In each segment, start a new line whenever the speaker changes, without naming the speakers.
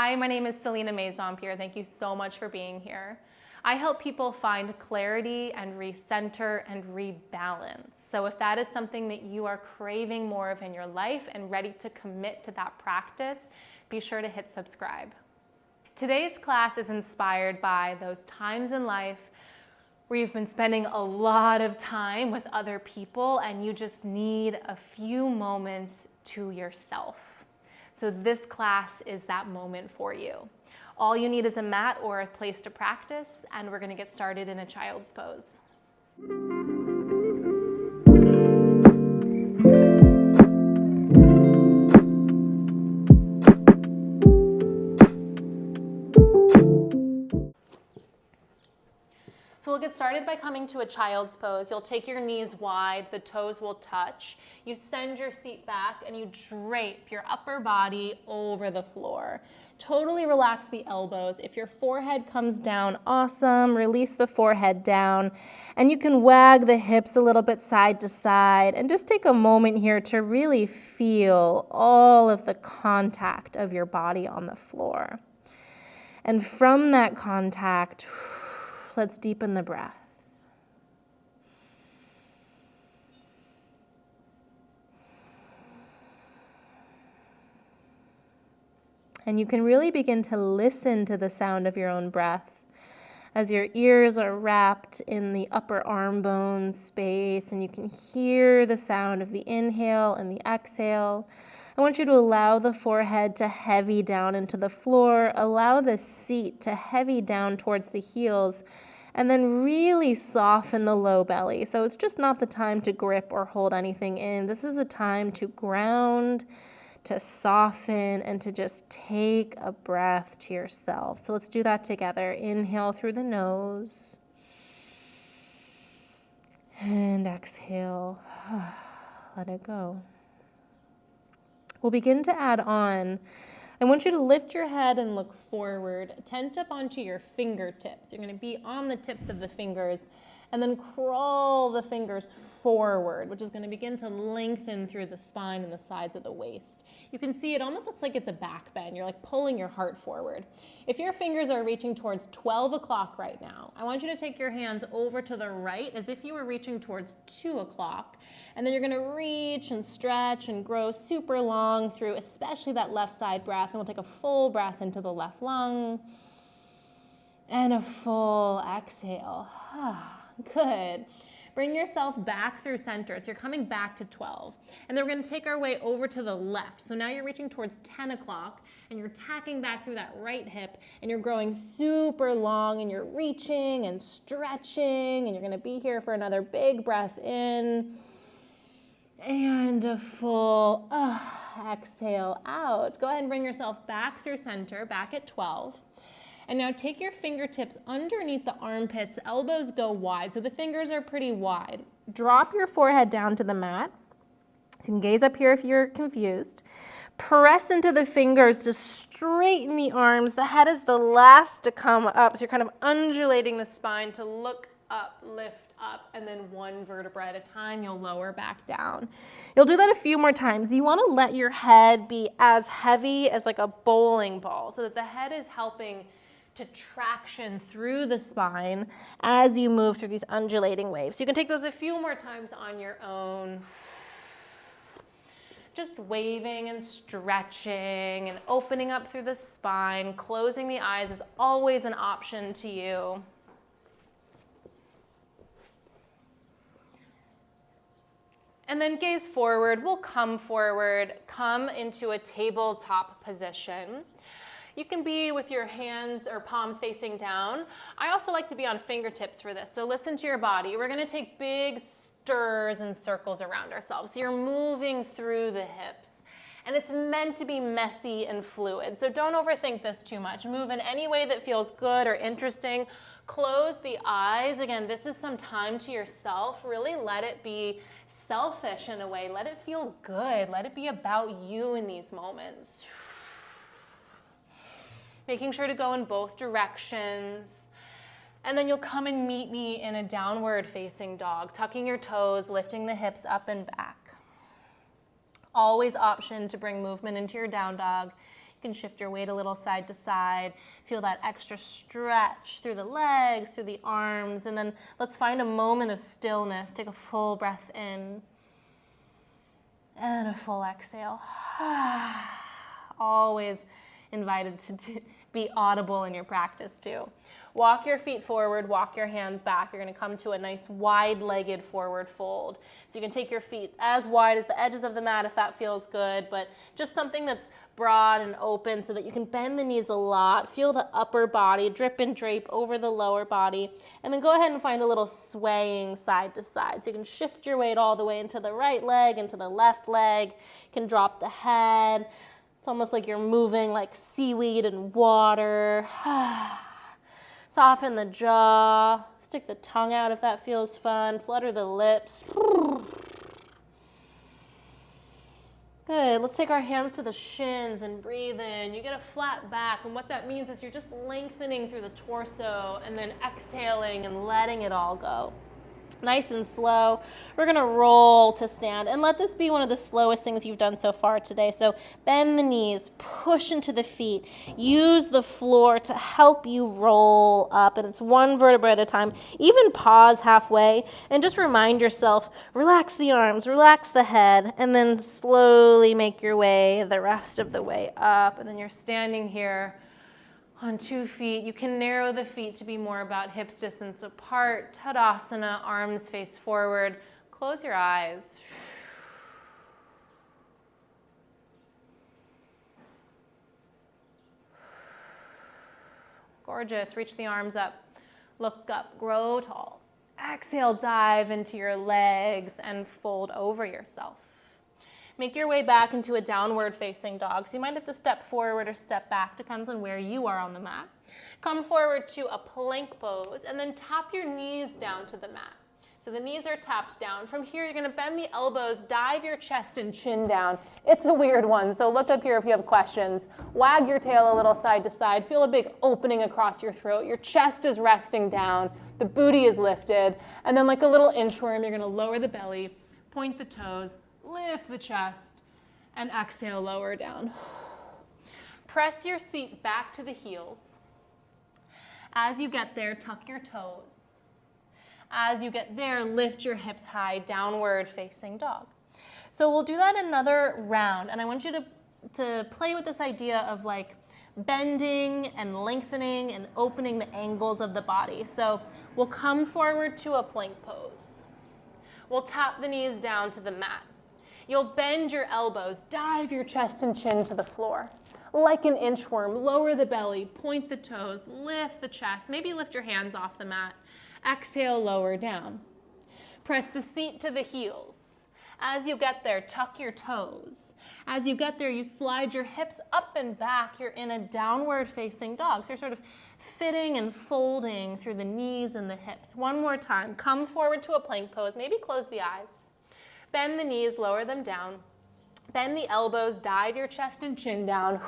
Hi, my name is Selena Maisonpierre. Thank you so much for being here. I help people find clarity and recenter and rebalance. So if that is something that you are craving more of in your life and ready to commit to that practice, be sure to hit subscribe. Today's class is inspired by those times in life where you've been spending a lot of time with other people and you just need a few moments to yourself. So this class is that moment for you. All you need is a mat or a place to practice, and we're going to get started in a child's pose. So we'll get started by coming to a child's pose. You'll take your knees wide, the toes will touch. You send your seat back and you drape your upper body over the floor. Totally relax the elbows. If your forehead comes down, awesome. Release the forehead down. And you can wag the hips a little bit side to side and just take a moment here to really feel all of the contact of your body on the floor. And from that contact, let's deepen the breath. And you can really begin to listen to the sound of your own breath as your ears are wrapped in the upper arm bone space, and you can hear the sound of the inhale and the exhale. I want you to allow the forehead to heavy down into the floor, allow the seat to heavy down towards the heels, and then really soften the low belly. So it's just not the time to grip or hold anything in. This is a time to ground, to soften, and to just take a breath to yourself. So let's do that together. Inhale through the nose. And exhale. Let it go. We'll begin to add on. I want you to lift your head and look forward, tent up onto your fingertips. You're going to be on the tips of the fingers and then crawl the fingers forward, which is going to begin to lengthen through the spine and the sides of the waist. You can see it almost looks like it's a back bend. You're like pulling your heart forward. If your fingers are reaching towards 12 o'clock right now, I want you to take your hands over to the right as if you were reaching towards 2 o'clock. And then you're going to reach and stretch and grow super long through especially that left side breath. And we'll take a full breath into the left lung and a full exhale. Good. Bring yourself back through center. So you're coming back to 12. And then we're going to take our way over to the left. So now you're reaching towards 10 o'clock and you're tacking back through that right hip and you're growing super long and you're reaching and stretching and you're going to be here for another big breath in and a full exhale out. Go ahead and bring yourself back through center, back at 12. And now take your fingertips underneath the armpits, elbows go wide, so the fingers are pretty wide. Drop your forehead down to the mat. So you can gaze up here if you're confused. Press into the fingers to straighten the arms. The head is the last to come up, so you're kind of undulating the spine to look up, lift up, and then one vertebra at a time, you'll lower back down. You'll do that a few more times. You want to let your head be as heavy as like a bowling ball so that the head is helping to traction through the spine as you move through these undulating waves. So you can take those a few more times on your own. Just waving and stretching and opening up through the spine. Closing the eyes is always an option to you. And then gaze forward. We'll come forward, come into a tabletop position. You can be with your hands or palms facing down. I also like to be on fingertips for this, so listen to your body. We're going to take big stirs and circles around ourselves. So you're moving through the hips, and it's meant to be messy and fluid, so don't overthink this too much. Move in any way that feels good or interesting. Close the eyes. Again, this is some time to yourself. Really let it be selfish in a way. Let it feel good. Let it be about you in these moments. Making sure to go in both directions. And then you'll come and meet me in a downward facing dog, tucking your toes, lifting the hips up and back. Always option to bring movement into your down dog. You can shift your weight a little side to side. Feel that extra stretch through the legs, through the arms, and then let's find a moment of stillness. Take a full breath in and a full exhale. Always invited to be audible in your practice too. Walk your feet forward, walk your hands back. You're going to come to a nice wide-legged forward fold. So you can take your feet as wide as the edges of the mat if that feels good, but just something that's broad and open so that you can bend the knees a lot. Feel the upper body drip and drape over the lower body. And then go ahead and find a little swaying side to side. So you can shift your weight all the way into the right leg, into the left leg. You can drop the head. It's almost like you're moving like seaweed in water. Soften the jaw, stick the tongue out if that feels fun, flutter the lips. Good, let's take our hands to the shins and breathe in. You get a flat back, and what that means is you're just lengthening through the torso and then exhaling and letting it all go. Nice and slow. We're gonna roll to stand, and let this be one of the slowest things you've done so far today. So bend the knees, push into the feet, use the floor to help you roll up, and it's one vertebra at a time. Even pause halfway and just remind yourself, relax the arms, relax the head, and then slowly make your way the rest of the way up. And then you're standing here on 2 feet. You can narrow the feet to be more about hips distance apart. Tadasana, arms face forward. Close your eyes. Gorgeous. Reach the arms up. Look up. Grow tall. Exhale, dive into your legs and fold over yourself. Make your way back into a downward facing dog. So you might have to step forward or step back, depends on where you are on the mat. Come forward to a plank pose and then tap your knees down to the mat. So the knees are tapped down. From here, you're gonna bend the elbows, dive your chest and chin down. It's a weird one, so lift up here if you have questions. Wag your tail a little side to side. Feel a big opening across your throat. Your chest is resting down. The booty is lifted. And then like a little inchworm, you're gonna lower the belly, point the toes, lift the chest, and exhale, lower down. Press your seat back to the heels. As you get there, tuck your toes. As you get there, lift your hips high, downward facing dog. So we'll do that another round, and I want you to play with this idea of like bending and lengthening and opening the angles of the body. So we'll come forward to a plank pose. We'll tap the knees down to the mat. You'll bend your elbows, dive your chest and chin to the floor. Like an inchworm, lower the belly, point the toes, lift the chest, maybe lift your hands off the mat. Exhale, lower down. Press the seat to the heels. As you get there, tuck your toes. As you get there, you slide your hips up and back. You're in a downward facing dog. So you're sort of fitting and folding through the knees and the hips. One more time, come forward to a plank pose, maybe close the eyes. Bend the knees, lower them down. Bend the elbows, dive your chest and chin down.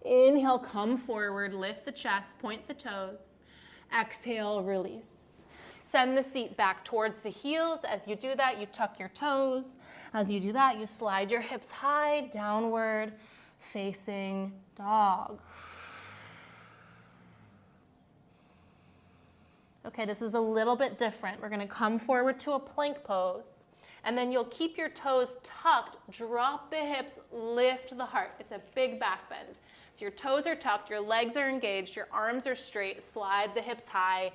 Inhale, come forward, lift the chest, point the toes. Exhale, release. Send the seat back towards the heels. As you do that, you tuck your toes. As you do that, you slide your hips high, downward facing dog. Okay, this is a little bit different. We're gonna come forward to a plank pose. And then you'll keep your toes tucked, drop the hips, lift the heart. It's a big back bend. So your toes are tucked, your legs are engaged, your arms are straight, slide the hips high,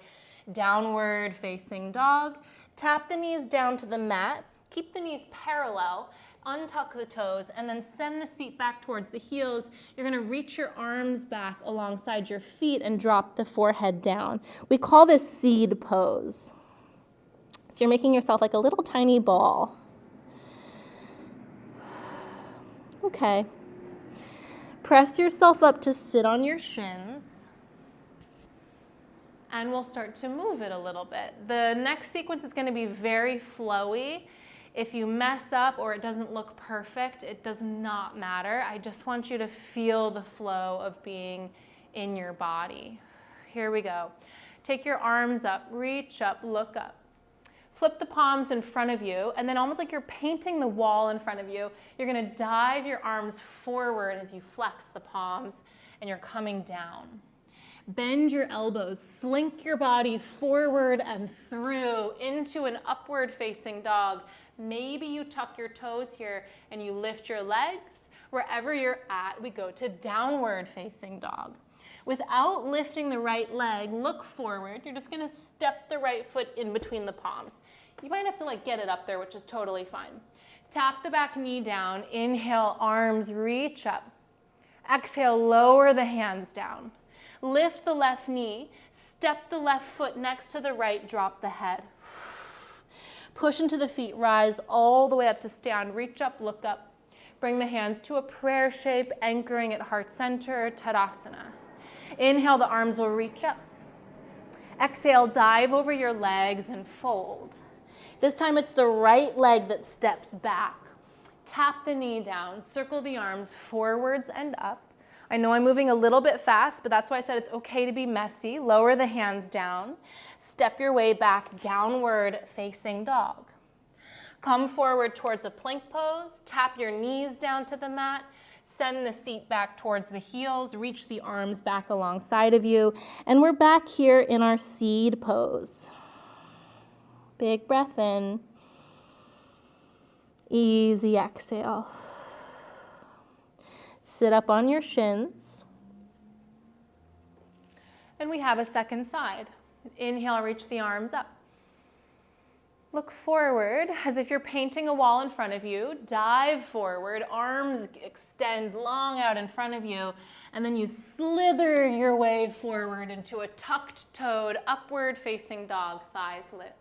downward facing dog. Tap the knees down to the mat, keep the knees parallel, untuck the toes, and then send the seat back towards the heels. You're gonna reach your arms back alongside your feet and drop the forehead down. We call this seed pose. So you're making yourself like a little tiny ball. Okay. Press yourself up to sit on your shins. And we'll start to move it a little bit. The next sequence is going to be very flowy. If you mess up or it doesn't look perfect, it does not matter. I just want you to feel the flow of being in your body. Here we go. Take your arms up, reach up, look up. Flip the palms in front of you, and then almost like you're painting the wall in front of you, you're gonna dive your arms forward as you flex the palms, and you're coming down. Bend your elbows, slink your body forward and through into an upward facing dog. Maybe you tuck your toes here and you lift your legs. Wherever you're at, we go to downward facing dog. Without lifting the right leg, look forward. You're just gonna step the right foot in between the palms. You might have to get it up there, which is totally fine. Tap the back knee down. Inhale, arms reach up. Exhale, lower the hands down. Lift the left knee, step the left foot next to the right, drop the head. Push into the feet, rise all the way up to stand. Reach up, look up. Bring the hands to a prayer shape, anchoring at heart center, Tadasana. Inhale, the arms will reach up. Exhale, dive over your legs and fold. This time it's the right leg that steps back. Tap the knee down, circle the arms forwards and up. I know I'm moving a little bit fast, but that's why I said it's okay to be messy. Lower the hands down. Step your way back, downward facing dog. Come forward towards a plank pose. Tap your knees down to the mat. Send the seat back towards the heels. Reach the arms back alongside of you. And we're back here in our seed pose. Big breath in. Easy exhale. Sit up on your shins. And we have a second side. Inhale, reach the arms up. Look forward as if you're painting a wall in front of you. Dive forward, arms extend long out in front of you, and then you slither your way forward into a tucked-toed, upward-facing dog, thighs lift.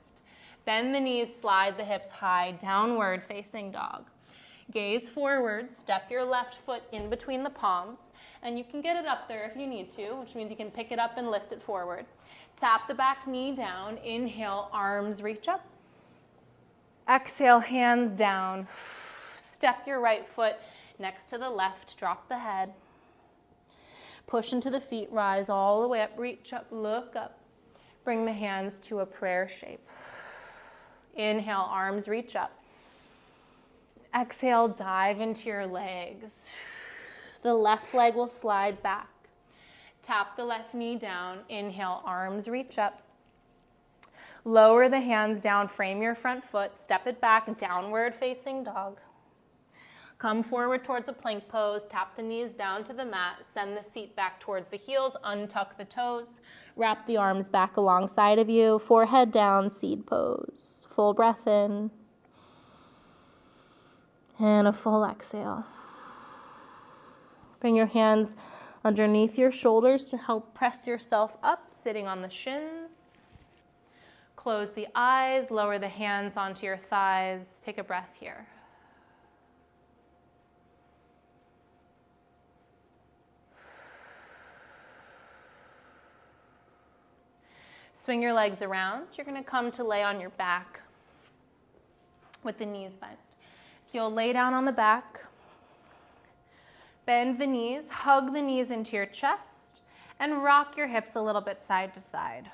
Bend the knees, slide the hips high, downward facing dog. Gaze forward, step your left foot in between the palms, and you can get it up there if you need to, which means you can pick it up and lift it forward. Tap the back knee down, inhale, arms reach up. Exhale, hands down. Step your right foot next to the left, drop the head. Push into the feet, rise all the way up, reach up, look up. Bring the hands to a prayer shape. Inhale, arms reach up. Exhale, dive into your legs. The left leg will slide back. Tap the left knee down. Inhale, arms reach up. Lower the hands down, frame your front foot, step it back, downward facing dog. Come forward towards a plank pose, tap the knees down to the mat, send the seat back towards the heels, untuck the toes, wrap the arms back alongside of you, forehead down, seed pose. Full breath in. And a full exhale. Bring your hands underneath your shoulders to help press yourself up, sitting on the shins. Close the eyes, lower the hands onto your thighs. Take a breath here. Swing your legs around. You're going to come to lay on your back with the knees bent. So you'll lay down on the back, bend the knees, hug the knees into your chest, and rock your hips a little bit side to side.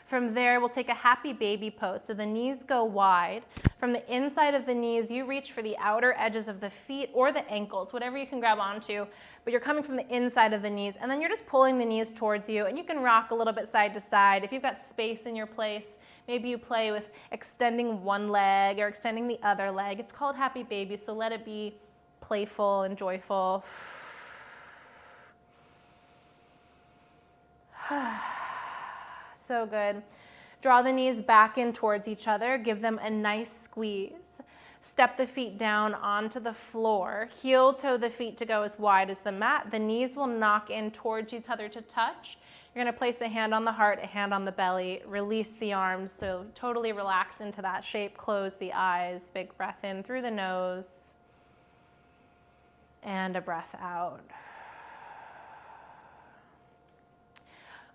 From there, we'll take a happy baby pose. So the knees go wide. From the inside of the knees, you reach for the outer edges of the feet or the ankles, whatever you can grab onto, but you're coming from the inside of the knees, and then you're just pulling the knees towards you, and you can rock a little bit side to side. If you've got space in your place, maybe you play with extending one leg or extending the other leg. It's called happy baby, so let it be playful and joyful. So good. Draw the knees back in towards each other. Give them a nice squeeze. Step the feet down onto the floor. Heel toe the feet to go as wide as the mat. The knees will knock in towards each other to touch. You're going to place a hand on the heart, a hand on the belly. Release the arms, so totally relax into that shape. Close the eyes. Big breath in through the nose. And a breath out.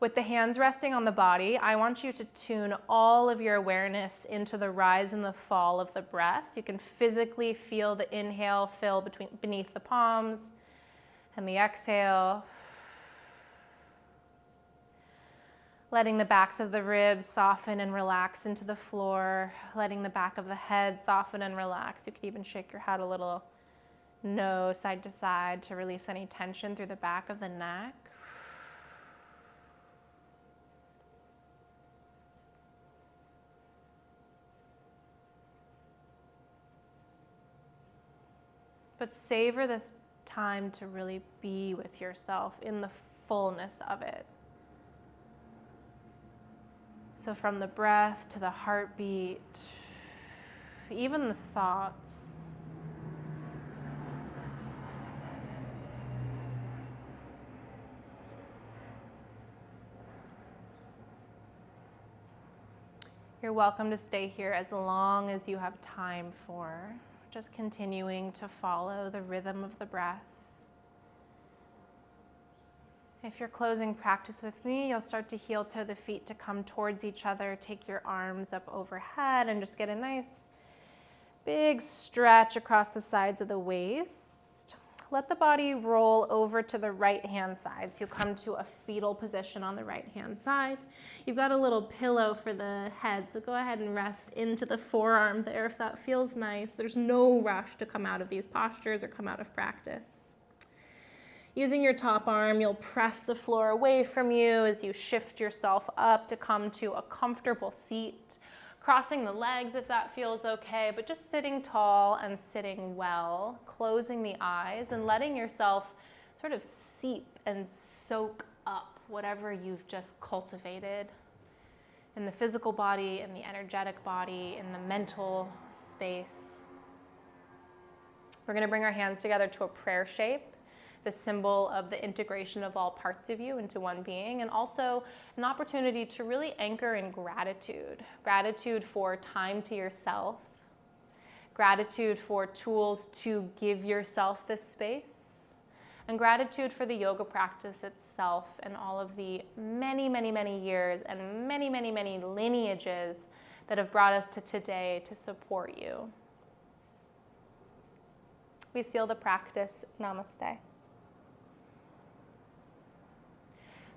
With the hands resting on the body, I want you to tune all of your awareness into the rise and the fall of the breath. So you can physically feel the inhale fill beneath the palms and the exhale. Letting the backs of the ribs soften and relax into the floor, letting the back of the head soften and relax. You could even shake your head a little, nose side to side, to release any tension through the back of the neck. But savor this time to really be with yourself in the fullness of it. So from the breath to the heartbeat, even the thoughts. You're welcome to stay here as long as you have time for, just continuing to follow the rhythm of the breath. If you're closing practice with me, you'll start to heel toe the feet to come towards each other. Take your arms up overhead and just get a nice big stretch across the sides of the waist. Let the body roll over to the right-hand side. So you'll come to a fetal position on the right-hand side. You've got a little pillow for the head, so go ahead and rest into the forearm there if that feels nice. There's no rush to come out of these postures or come out of practice. Using your top arm, you'll press the floor away from you as you shift yourself up to come to a comfortable seat. Crossing the legs if that feels okay, but just sitting tall and sitting well, closing the eyes and letting yourself sort of seep and soak up whatever you've just cultivated in the physical body, in the energetic body, in the mental space. We're going to bring our hands together to a prayer shape, the symbol of the integration of all parts of you into one being, and also an opportunity to really anchor in gratitude. Gratitude for time to yourself, gratitude for tools to give yourself this space, and gratitude for the yoga practice itself and all of the many, many, many years and many, many, many lineages that have brought us to today to support you. We seal the practice. Namaste.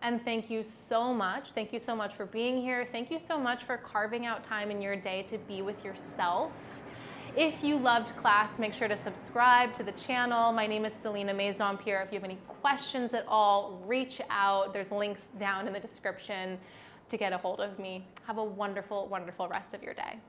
And thank you so much. Thank you so much for being here. Thank you so much for carving out time in your day to be with yourself. If you loved class, make sure to subscribe to the channel. My name is Selena Maisonpierre. If you have any questions at all, reach out. There's links down in the description to get a hold of me. Have a wonderful, wonderful rest of your day.